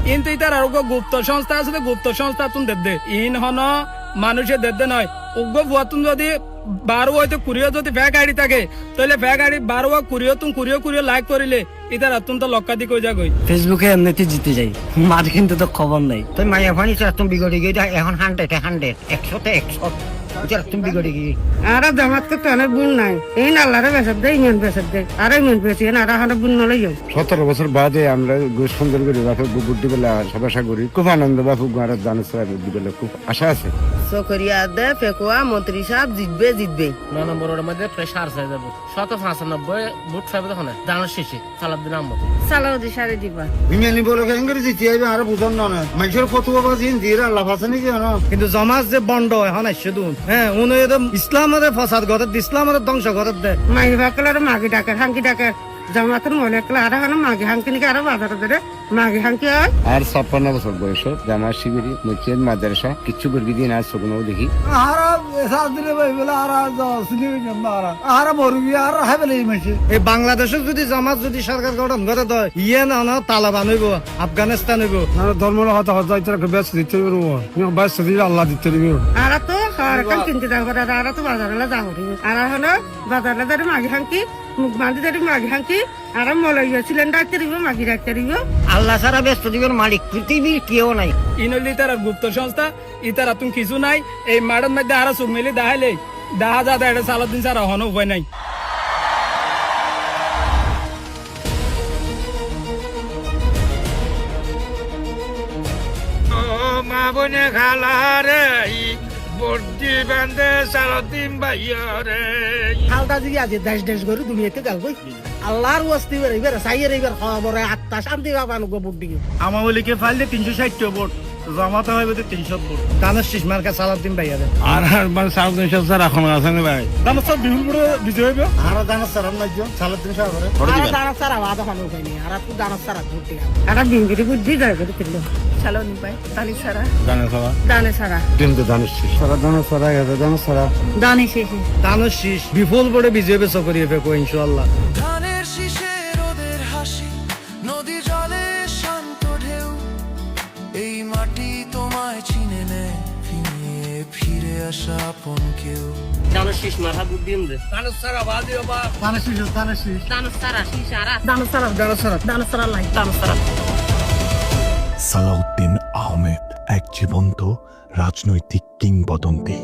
কিন্তু ইতার আর গুপ্ত সংস্থা আছে, গুপ্ত সংস্থা তুন দেদে ইন হন মানুষের দেদে নয়। উগ্র ভুয়াতুন যদি 12 হয়তো 20 যদি ফেক আইডি থাকে, তাহলে ফেক আইডি 12 কুড়িও লাইক করিলে ইতার অত্যন্ত লক্ষাধিক হয়ে যাবে। ফেসবুকে এমনিতে জিতে যাই, মার কিন্তু তো খবর নাই। তুই মাইয়া ফানি তুমি বিগড়ে গিয়ে এখন 100 100 100 তুমি বিগড়ে গিয়ে আর জামাত তো অনেক বুন নাই, এই আল্লাহরে বেসব দেয়, ইমান বেসব দেয়, আর ইমান বেশি আর হারা বুন নলাই যাও। 17 বছর বাদে আমরা সুন্দর করে বাপু বুদ্ধি বেলা সবাসা করি, খুব আনন্দ। বাপু গাঁড়ার জানাচ্ছে বুদ্ধি বেলা খুব আশা আছে। চকরিয়া দে ফেকুয়া মন্ত্রী সাহেব জিতবে 9 নম্বরের মধ্যে প্রায় 4 যাবো 195 ভোট পাবে তখন দানের শেষে সালাউদ্দিন আহমদ সালাউদ্দিন সারে দিবা। বিমানি বলে কেন জিতে আইবে আর বুঝন না মানুষের ফতুয়া বাজিন দিয়ে লাভ আছে নাকি জানো। কিন্তু জমাজ যে বন্ড এখন আসছে দুন, হ্যাঁ উনি ইসলামের ফসাদ ঘটে, ইসলামের ধ্বংস ঘটে দেয়। মাই বাকলার মাগি ডাকার হাঙ্কি ডাকার জামাতের মনে একলা আর হানো মাগি হাঙ্কি নাকি আরো বাজার ধরে মাগি হাঙ্কি হয়। আর 56 বছর বয়স জামা শিবির মসজিদ মাদ্রাসা কিছু করে দিন আর সগুনও দেখি এই বাংলাদেশে যদি জামাত যদি সরকার গঠন করে দেয়, ইয়ে না তালেবান হইব, আফগানিস্তান হইব। ধর্ম ব্যস্ত দিতে ব্যস্ত দিলে আল্লাহ দিতে দিবে। আর তো সরকার কিনতে যাবো আর তো বাজারে যাবো আর হলো বাজারে ধরে মাগি হাঙ্কি মুখ বাঁধি ধরে মাগি হাঙ্কি আর মলইয়া সিলিন্ডার দিব মাগি রাখতে দিব। আল্লাহ সারা ব্যস্ত দিবের মালিক পৃথিবীর কেউ নাই। ইনলি ইতার গুপ্ত সংস্থা ইতার তুম কিছু নাই। এই মাঠের মধ্যে আরো চুপ মিলি দেখাইলে দেখা যা এটা সালাউদ্দিন স্যার হন উপায় নাই। মা বনে খালারে বর্দি বান্ধে সালাউদ্দিন ভাইয়া রে। হালকা যদি আজ দেশ গরু দুনিয়াতে যাবো, আল্লাহর ওয়াস্তি এবার সাইয়ের এবার খবর আত্মা শান্তি পাবানো ভোট দিকে। আওয়ামী লীগে ফাইলে 360 ভোট, জামাতে হবে 300 ভোট। দানের শীষ মার্কা সালাউদ্দিন ভাইয়া আর মানে সাউদিন স্যার এখন আছে না ভাই দাম সব বিহুল বড় বিজয় হবে। আর জানা স্যার আমরা সালাউদ্দিন সাহেব আর দানা সারা বাদ খানো পাইনি আর তো দানা সারা ভোট দিয়া আর বিঙ্গিরি বুদ্ধি যায় করে তিল সালাউদ্দিন ভাই দানি সারা জানা সবা দানে সারা কিন্তু জানিস সারা জানা সারা গেছে জানা সারা দানি শেষে দানের শীষ বিপুল বড়ে বিজয় বেশ করিয়ে ফেকো ইনশাআল্লাহ। ধানের শীষে রোদের হাসি, নদী জলে শান্ত ঢেউ, এই মাটি তোমায় চিনে নেয়, ফিরে আসা আপন কেউ। দানের শীষ মাথা বুদ্ধি দে দানের সারা বাদি বাবা দানা সারা শিশারা দানা সারা লাই দানা সারা। সালাউদ্দিন আহমেদ এক জীবন্ত রাজনৈতিক কিংবদন্তি।